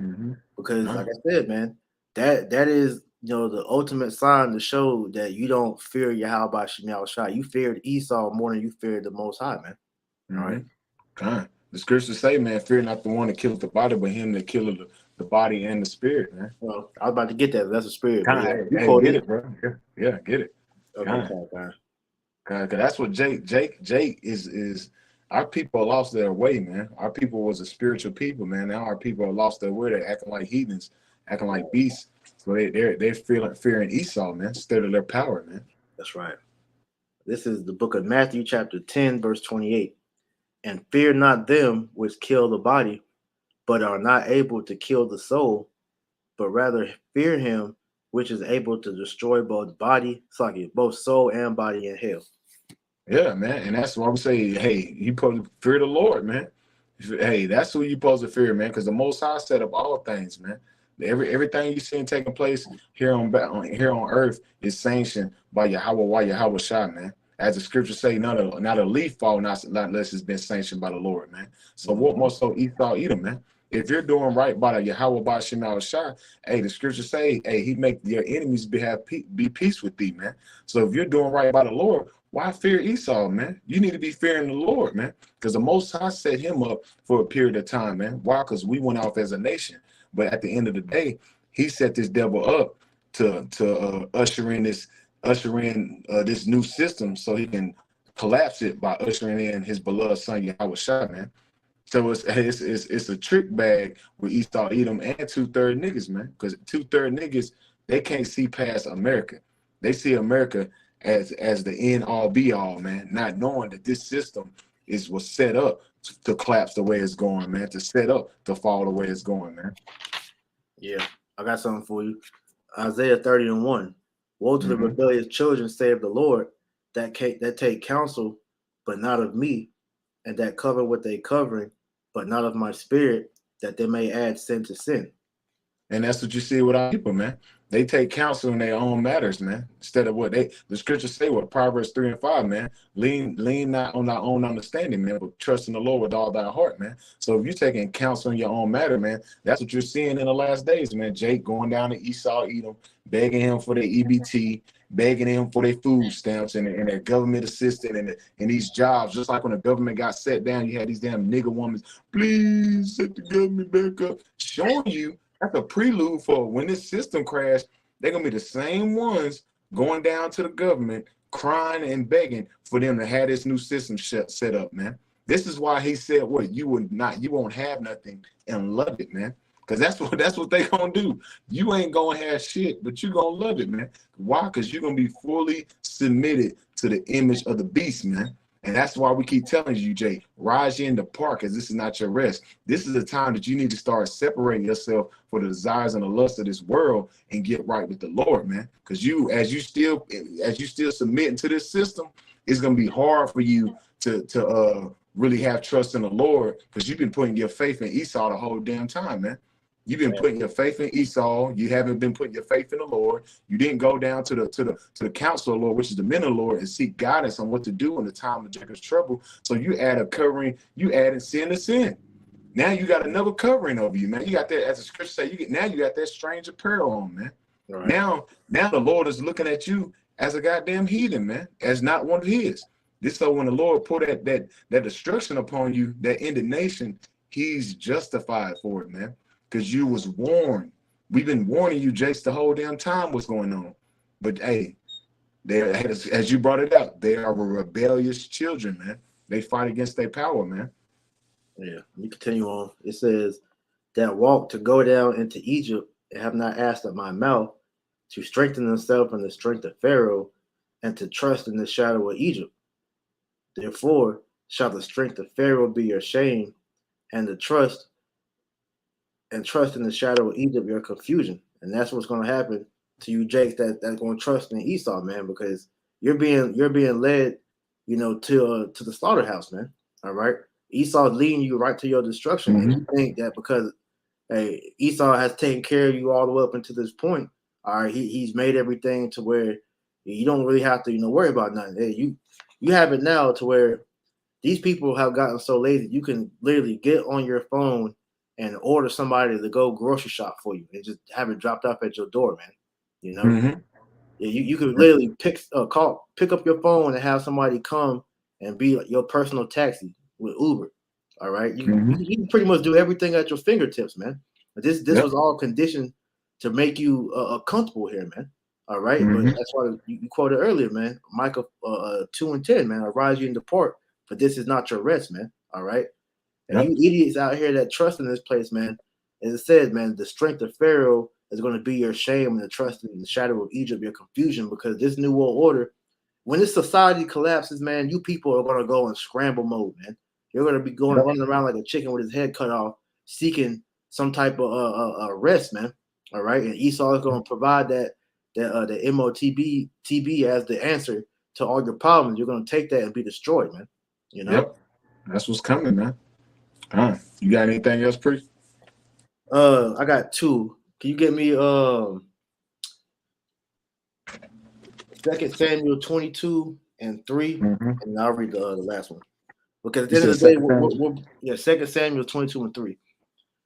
because like I said, man, that is, you know, the ultimate sign to show that you don't fear Yahweh Shemel Shai. You feared Esau more than you feared the Most High, man. All right. God. The scriptures say, man, fear not the one that killeth the body, but him that killeth the body and the spirit, man. Well, I was about to get that. That's a spirit. Hey, get it, bro. Yeah, get it. Okay, Cause that's what Jake is. Our people lost their way, man. Our people was a spiritual people, man. Now our people are lost their way. They're acting like heathens, acting like beasts. So they're fearing Esau, man, instead of their power, man. That's right. This is the book of Matthew, chapter 10, verse 28. And fear not them which kill the body, but are not able to kill the soul, but rather fear him which is able to destroy both both soul and body in hell. Yeah, man. And that's why we say, hey, you supposed to fear the Lord, man. Hey, that's who you supposed to fear, man, because the Most High set up all things, man. Everything you see taking place here on earth is sanctioned by Yahweh Shai, man. As the scriptures say, not a leaf fall not unless it's been sanctioned by the Lord, man. So what more so Esau Edom, man? If you're doing right by the Yahweh by Shemel Shai, hey, the scriptures say, hey, he make your enemies be peace with thee, man. So if you're doing right by the Lord, why fear Esau, man? You need to be fearing the Lord, man, because the Most High set him up for a period of time, man. Why? Because we went off as a nation. But at the end of the day, he set this devil up to usher in this new system so he can collapse it by ushering in his beloved son Yahweh Shai, man. So it's a trick bag with Esau Edom and 2/3 niggas, man. Because 2/3 niggas, they can't see past America. They see America as the end all be all, man. Not knowing that this system was set up to collapse the way it's going, man. To set up to fall the way it's going, man. Yeah, I got something for you. Isaiah 30:1. Woe to the Mhm. rebellious children, say of the Lord, that take counsel, but not of me, and that cover what they covering, but not of my spirit, that they may add sin to sin. And that's what you see with our people, man. They take counsel in their own matters, man. Instead of what the scriptures say, what Proverbs 3:5, man. Lean not on thy own understanding, man, but trust in the Lord with all thy heart, man. So if you're taking counsel in your own matter, man, that's what you're seeing in the last days, man. Jake going down to Esau, Edom, begging him for their EBT, begging him for their food stamps and their government assistance and these jobs. Just like when the government got set down, you had these damn nigger women, please set the government back up, showing you. That's a prelude for when this system crashed. They're gonna be the same ones going down to the government, crying and begging for them to have this new system set up, man. This is why he said, "What you won't have nothing and love it, man." Because that's what they gonna do. You ain't gonna have shit, but you gonna love it, man. Why? Because you're gonna be fully submitted to the image of the beast, man. And that's why we keep telling you, Jay, rise in the park, because this is not your rest. This is the time that you need to start separating yourself for the desires and the lust of this world and get right with the Lord, man. Because as you still submitting to this system, it's gonna be hard for you to really have trust in the Lord, because you've been putting your faith in Esau the whole damn time, man. You've been putting your faith in Esau. You haven't been putting your faith in the Lord. You didn't go down to the council of the Lord, which is the men of the Lord, and seek guidance on what to do in the time of Jacob's trouble. So you add a covering, you added sin to sin. Now you got another covering over you, man. You got that, as the scripture say, you got that strange apparel on, man. Right. Now the Lord is looking at you as a goddamn heathen, man, as not one of his. This so when the Lord put that destruction upon you, that indignation, he's justified for it, man. Because you was warned. We've been warning you, Jace, the whole damn time what's going on. But hey, as you brought it out, they are rebellious children, man. They fight against their power, man. Yeah, we continue on. It says that walk to go down into Egypt and have not asked at my mouth, to strengthen themselves in the strength of Pharaoh, and to trust in the shadow of Egypt. Therefore shall the strength of Pharaoh be your shame, and the trust in the shadow of Egypt your confusion. And that's what's going to happen to you, Jake, that's going to trust in Esau, man, because you're being led, to the slaughterhouse, man. All right. Esau's leading you right to your destruction. Mm-hmm. And you think that because Esau has taken care of you all the way up until this point, all right, he's made everything to where you don't really have to, worry about nothing. Hey, you have it now to where these people have gotten so lazy, you can literally get on your phone and order somebody to go grocery shop for you and just have it dropped off at your door, man. Mm-hmm. Yeah, you could literally pick up your phone and have somebody come and be your personal taxi with Uber. All right, you can pretty much do everything at your fingertips, man. This was all conditioned to make you comfortable here, man. All right, but that's why you quoted earlier, man. Micah 2:10, man. Arise you in the port, for this is not your rest, man. All right. And you idiots out here that trust in this place, man, as it said, man, the strength of Pharaoh is going to be your shame, and the trust in the shadow of Egypt, your confusion, because this new world order, when this society collapses, man, you people are going to go in scramble mode, man. You're going to be running around like a chicken with his head cut off, seeking some type of rest, man. All right. And Esau is going to provide the MOTB as the answer to all your problems. You're going to take that and be destroyed, man. Yep. That's what's coming, man. You got anything else, Priest? I got two. Can you get me 2 Samuel 22:3, and I'll read the last one. Because at the end of the day, 2 Samuel 22:3.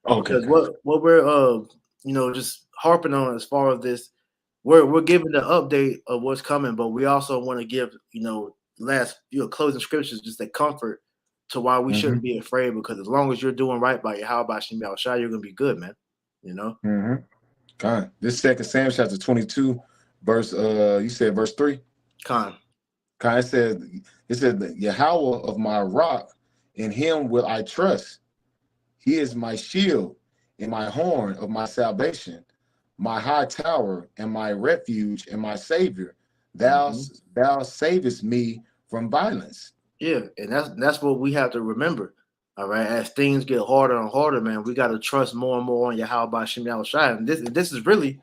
Okay. Because what we're just harping on as far as this, we're giving the update of what's coming, but we also want to give last closing scriptures, just a comfort to why we shouldn't be afraid, because as long as you're doing right by Yahweh Shem Yahushua, you're gonna be good, man. Con. This 2 Samuel chapter 22, verse you said verse 3. Con. It said the Yahweh of my rock, in him will I trust. He is my shield and my horn of my salvation, my high tower and my refuge and my savior. Thou savest me from violence. Yeah, and that's what we have to remember. All right, as things get harder and harder, man, we got to trust more and more on Yahweh Shem Yahushua. And this is really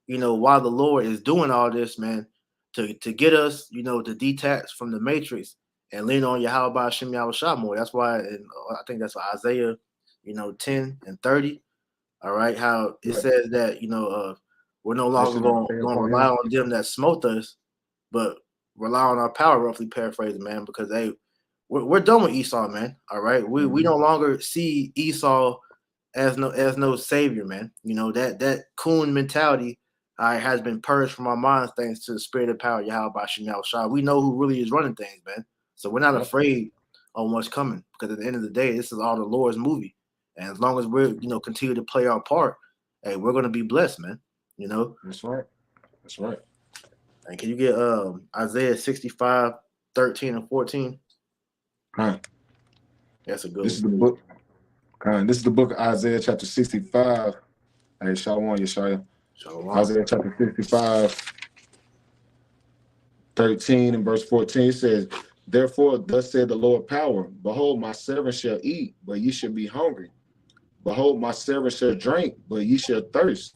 while the Lord is doing all this, man, to get us, to detach from the matrix and lean on Yahweh Hashem Yahushua more. That's why I think that's Isaiah, 10 and 30. All right, how it Right. says that we're no longer going to rely on them that smote us, but rely on our power. Roughly paraphrasing, man, because we're done with Esau, man. All right, we no longer see Esau as no savior, man. That coon mentality has been purged from our minds thanks to the spirit of power, Yahweh Hashem Yahushua. We know who really is running things, man. So we're not afraid on what's coming, because at the end of the day, this is all the Lord's movie. And as long as we're, continue to play our part, hey, we're going to be blessed, man. That's right. That's right. And can you get Isaiah 65, 13 and 14? That's a good This is the book. This is the book of Isaiah chapter 65. Hey, Shalom, Yeshaya. Shalom. Isaiah chapter 65, 13 and verse 14 says, "Therefore, thus said the Lord power, behold, my servant shall eat, but ye shall be hungry. Behold, my servant shall drink, but ye shall thirst.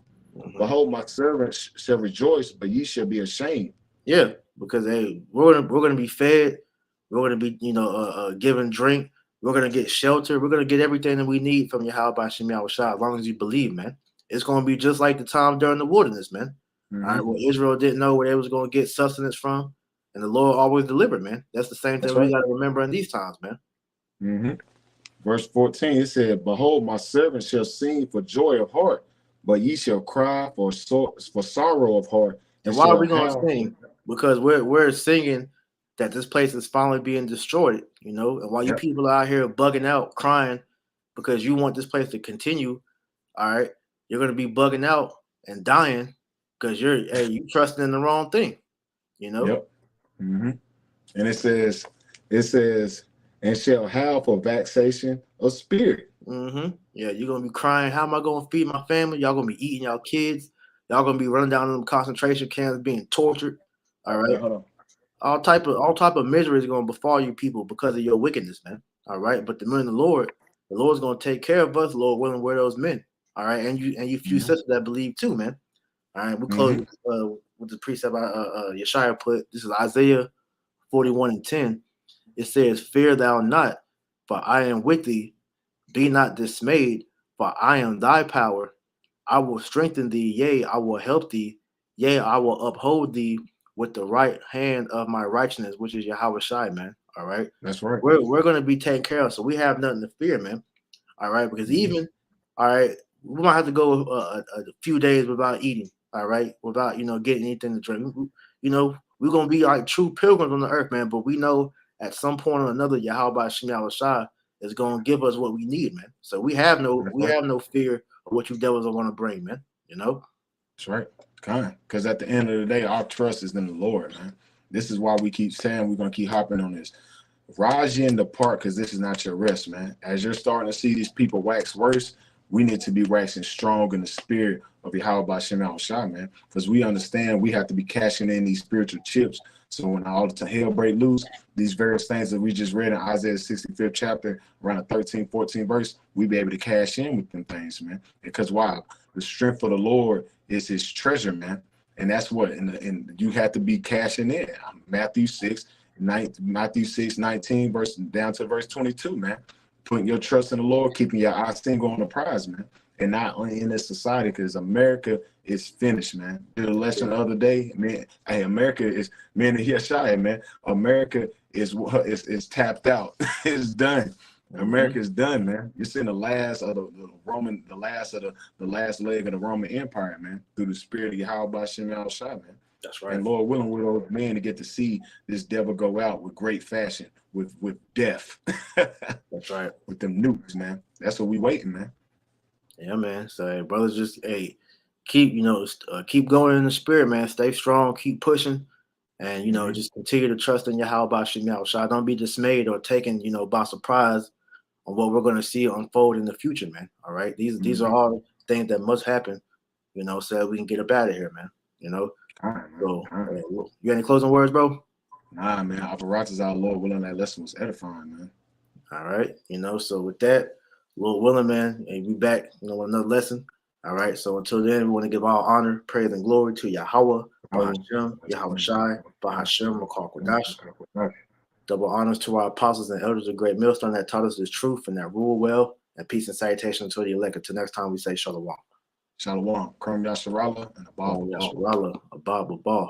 Behold, my servant shall rejoice, but ye shall be ashamed." Yeah, because we're gonna be fed, we're gonna be given drink, we're gonna get shelter, we're gonna get everything that we need from Yahweh Hashem Yahushua, as long as you believe, man. It's gonna be just like the time during the wilderness, man. All right, well, Israel didn't know where they was gonna get sustenance from, and the Lord always delivered, man. That's the same thing we gotta remember in these times, man. Verse 14, it said, "Behold, my servant shall sing for joy of heart, but ye shall cry for sorrow of heart." And why are we gonna sing? Because we're singing that this place is finally being destroyed, and while you people are out here bugging out, crying because you want this place to continue, all right, you're gonna be bugging out and dying because you trusting in the wrong thing, Yep. And it says, "And shall have for vexation of spirit." Yeah, you're gonna be crying. How am I gonna feed my family? Y'all gonna be eating y'all kids. Y'all gonna be running down in them concentration camps, being tortured. All right. Hold on. All type of misery is gonna befall you people because of your wickedness, man. All right. But the men of the Lord's gonna take care of us, Lord willing, we're those men. All right. And you few sisters that believe too, man. All right. We close with the precept Yeshaya put. This is Isaiah 41 and 10. It says, "Fear thou not, for I am with thee. Be not dismayed, for I am thy power. I will strengthen thee, yea, I will help thee, yea, I will uphold thee with the right hand of my righteousness," which is Yahweh Shai, man. All right. That's right. We're gonna be taken care of, so we have nothing to fear, man. All right, because even all right, we might have to go a few days without eating. All right, without getting anything to drink. We're gonna be like true pilgrims on the earth, man. But we know at some point or another, Yahweh Shem Yahushua is gonna give us what we need, man. So we have no fear of what you devils are gonna bring, man. That's right. Because at the end of the day, our trust is in the Lord, man. This is why we keep saying we're gonna keep hopping on this. Rise ye in the park, because this is not your rest, man. As you're starting to see these people wax worse, we need to be waxing strong in the spirit of Yahweh Shem Yahushua, man. Because we understand we have to be cashing in these spiritual chips. So when all the hell break loose, these various things that we just read in Isaiah 65th chapter, around 13, 14 verse, we be able to cash in with them things, man. Because wow, the strength of the Lord is his treasure, man. And that's what, and you have to be cashing in. Matthew 6, 19, verse down to verse 22, man. Putting your trust in the Lord, keeping your eyes single on the prize, man. And not only in this society, because America is finished, man. Did a lesson the other day, man. Hey, America is, man, Yeshaya, man. America is tapped out. It's done. America is done, man. You're seeing the last of the last leg of the Roman Empire, man, through the spirit of Yahweh Shem Yahushua, man. That's right. And Lord willing, we're those men to get to see this devil go out with great fashion, with death. That's right. With them nukes, man. That's what we waiting, man. Yeah, man. So, hey, brothers, just keep going in the spirit, man. Stay strong, keep pushing, and just continue to trust in Yahweh Shem Yahushua. Don't be dismayed or taken, by surprise on what we're going to see unfold in the future, man. All right, these are all things that must happen, so that we can get up out of here, man. So, you got any closing words, bro? Nah, man. Apparatus our Lord willing, that lesson was edifying, man. All right, so with that, Lord willing, man, and we back, with another lesson. All right. So until then, we want to give all honor, praise, and glory to Yahweh, Bahashem, Yahweh Shai, Bahashem, Makar Kodash. Double honors to our apostles and elders of Great Millstone that taught us the truth and that rule well. And peace and salutation to the elect. Until next time, we say Shalom. Shalom. Kram Yasharala and Abba. Yasharala, Abba, Abba.